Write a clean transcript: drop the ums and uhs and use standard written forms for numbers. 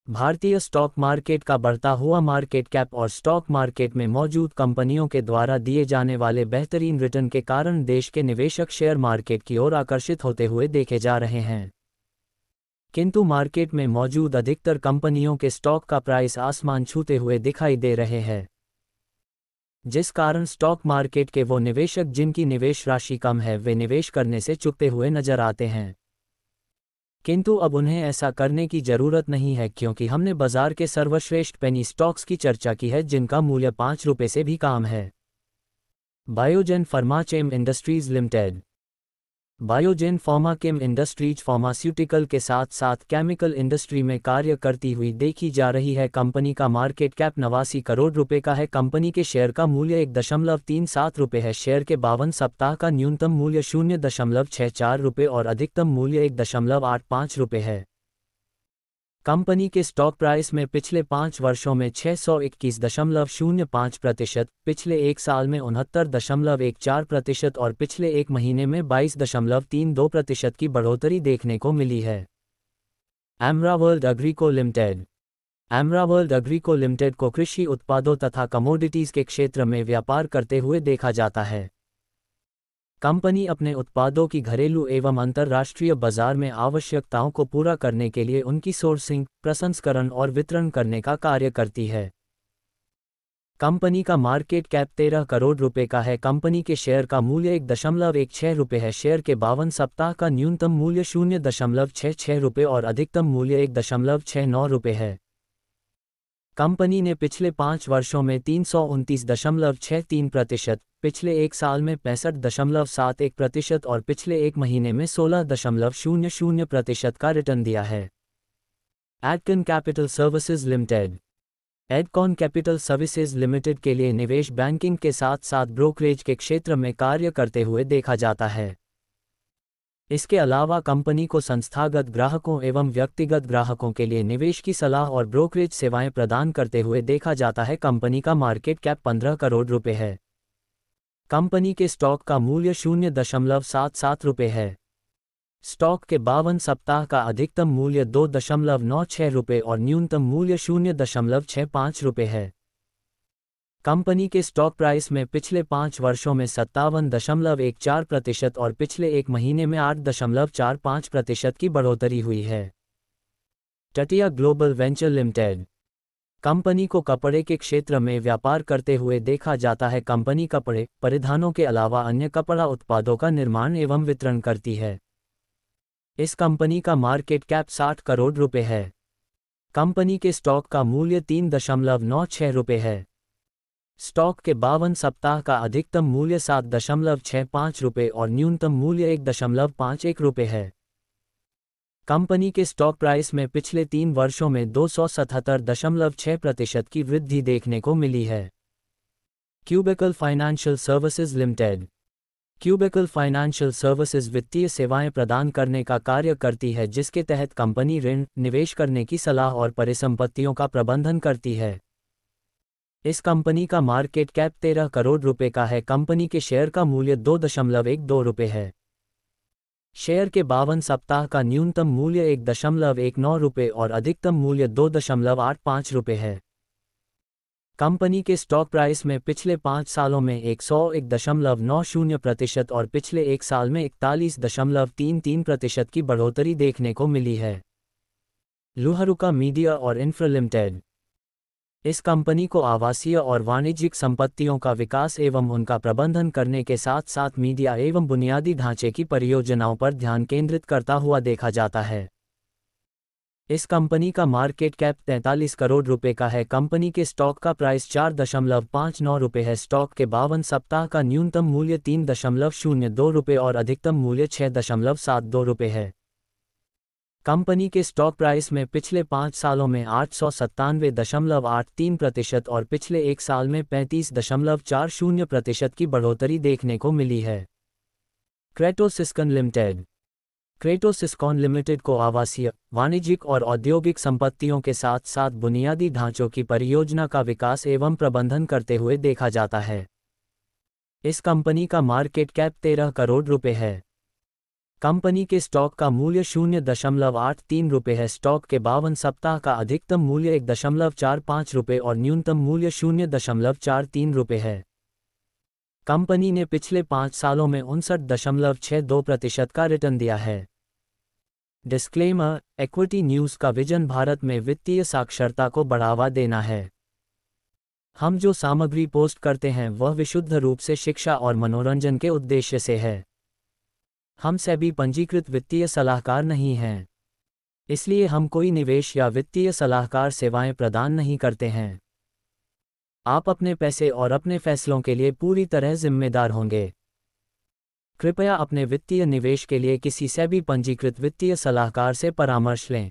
भारतीय stock market का बढ़ता हुआ मार्केट कैप और स्टॉक मार्केट में मौजूद कंपनियों के द्वारा दिए जाने वाले बेहतरीन रिटर्न के कारण देश के निवेशक शेयर मार्केट की ओर आकर्षित होते हुए देखे जा रहे हैं। किंतु मार्केट में मौजूद अधिकतर कंपनियों के स्टॉक का प्राइस आसमान छूते हुए दिखाई दे रहे हैं, जिस कारण स्टॉक मार्केट के वो निवेशक जिनकी निवेश राशि कम है वे निवेश करने से चूकते हुए नजर आते हैं। किंतु अब उन्हें ऐसा करने की जरूरत नहीं है, क्योंकि हमने बाजार के सर्वश्रेष्ठ पेनी स्टॉक्स की चर्चा की है जिनका मूल्य 5 रुपये से भी कम है। Biogen Pharmachem Industries Limited. Biogen Pharmachem Industries pharmaceutical के साथ साथ केमिकल इंडस्ट्री में कार्य करती हुई देखी जा रही है। कंपनी का मार्केट कैप 89 करोड़ रुपए का है। कंपनी के शेयर का मूल्य 1.37 रुपये है। शेयर के 52 सप्ताह का न्यूनतम मूल्य 0.64 रुपये और अधिकतम मूल्य 1.85 रुपये है। कंपनी के स्टॉक प्राइस में पिछले 5 वर्षों में 621.05%, पिछले एक साल में 69.14% और पिछले एक महीने में 22.32% की बढ़ोतरी देखने को मिली है। Emra World Agrico Limited. Emra World Agrico Limited को कृषि उत्पादों तथा कमोडिटीज के क्षेत्र में व्यापार करते हुए देखा जाता है। कंपनी अपने उत्पादों की घरेलू एवं अंतर्राष्ट्रीय बाजार में आवश्यकताओं को पूरा करने के लिए उनकी सोर्सिंग, प्रसंस्करण और वितरण करने का कार्य करती है। कंपनी का मार्केट कैप 13 करोड़ रुपए का है। कंपनी के शेयर का मूल्य 1.16 रुपये है। शेयर के 52 सप्ताह का न्यूनतम मूल्य 0.66 रुपये और अधिकतम मूल्य 1.69 रुपये है। कंपनी ने पिछले 5 वर्षों में 329.63%, पिछले एक साल में 65.71% और पिछले एक महीने में 16.00% का रिटर्न दिया है। Adcon Capital Services Limited. Adcon Capital Services Limited के लिए निवेश बैंकिंग के साथ साथ ब्रोकरेज के क्षेत्र में कार्य करते हुए देखा जाता है। इसके अलावा कंपनी को संस्थागत ग्राहकों एवं व्यक्तिगत ग्राहकों के लिए निवेश की सलाह और ब्रोकरेज सेवाएं प्रदान करते हुए देखा जाता है। कंपनी का मार्केट कैप 15 करोड़ रुपए है। कंपनी के स्टॉक का मूल्य 0.77 रुपये है। स्टॉक के 52 सप्ताह का अधिकतम मूल्य 2.96 रुपये और न्यूनतम मूल्य 0.65 रुपये है। कंपनी के स्टॉक प्राइस में पिछले 5 वर्षों में 57.14% और पिछले एक महीने में 8.45% की बढ़ोतरी हुई है। टटिया ग्लोबल वेंचर लिमिटेड। कंपनी को कपड़े के क्षेत्र में व्यापार करते हुए देखा जाता है। कंपनी कपड़े, परिधानों के अलावा अन्य कपड़ा उत्पादों का निर्माण एवं वितरण करती है। इस कंपनी का मार्केट कैप 60 करोड़ रुपए है। कंपनी के स्टॉक का मूल्य 3.96 रुपये है। स्टॉक के 52 सप्ताह का अधिकतम मूल्य 7.65 रुपये और न्यूनतम मूल्य 1.51 रुपये है। कंपनी के स्टॉक प्राइस में पिछले 3 वर्षों में 277.6% की वृद्धि देखने को मिली है। Cubical Financial Services Limited. Cubical Financial Services वित्तीय सेवाएं प्रदान करने का कार्य करती है, जिसके तहत कंपनी ऋण, निवेश करने की सलाह और परिसंपत्तियों का प्रबंधन करती है। इस कंपनी का मार्केट कैप 13 करोड़ रुपए का है। कंपनी के शेयर का मूल्य 2.12 रुपये है। शेयर के 52 सप्ताह का न्यूनतम मूल्य 1.19 रुपये और अधिकतम मूल्य 2.85 रुपये है। कंपनी के स्टॉक प्राइस में पिछले 5 सालों में 101.90% और पिछले एक साल में 41.33% की बढ़ोतरी देखने को मिली है। लुहरुका मीडिया और इंफ्रा लिमिटेड। इस कंपनी को आवासीय और वाणिज्यिक संपत्तियों का विकास एवं उनका प्रबंधन करने के साथ साथ मीडिया एवं बुनियादी ढांचे की परियोजनाओं पर ध्यान केंद्रित करता हुआ देखा जाता है। इस कंपनी का मार्केट कैप 43 करोड़ रुपए का है। कंपनी के स्टॉक का प्राइस 4.59 रुपये है। स्टॉक के 52 सप्ताह का न्यूनतम मूल्य 3.02 रुपये और अधिकतम मूल्य 6.72 रुपये है। कंपनी के स्टॉक प्राइस में पिछले 5 सालों में 897.83% और पिछले एक साल में 35.40% की बढ़ोतरी देखने को मिली है। क्रेटो सिस्कॉन लिमिटेड। क्रेटो सिस्कॉन लिमिटेड को आवासीय, वाणिज्यिक और औद्योगिक संपत्तियों के साथ साथ बुनियादी ढांचों की परियोजना का विकास एवं प्रबंधन करते हुए देखा जाता है। इस कंपनी का मार्केट कैप 13 करोड़ रुपए है। कंपनी के स्टॉक का मूल्य 0.83 रुपये है। स्टॉक के 52 सप्ताह का अधिकतम मूल्य 1.45 रुपये और न्यूनतम मूल्य 0.43 रुपये है। कंपनी ने पिछले 5 सालों में 59.62% का रिटर्न दिया है। डिस्क्लेमर: इक्विटी न्यूज़ का विजन भारत में वित्तीय साक्षरता को बढ़ावा देना है। हम जो सामग्री पोस्ट करते हैं वह विशुद्ध रूप से शिक्षा और मनोरंजन के उद्देश्य से है। हम सेबी पंजीकृत वित्तीय सलाहकार नहीं हैं, इसलिए हम कोई निवेश या वित्तीय सलाहकार सेवाएं प्रदान नहीं करते हैं। आप अपने पैसे और अपने फैसलों के लिए पूरी तरह जिम्मेदार होंगे। कृपया अपने वित्तीय निवेश के लिए किसी सेबी पंजीकृत वित्तीय सलाहकार से परामर्श लें।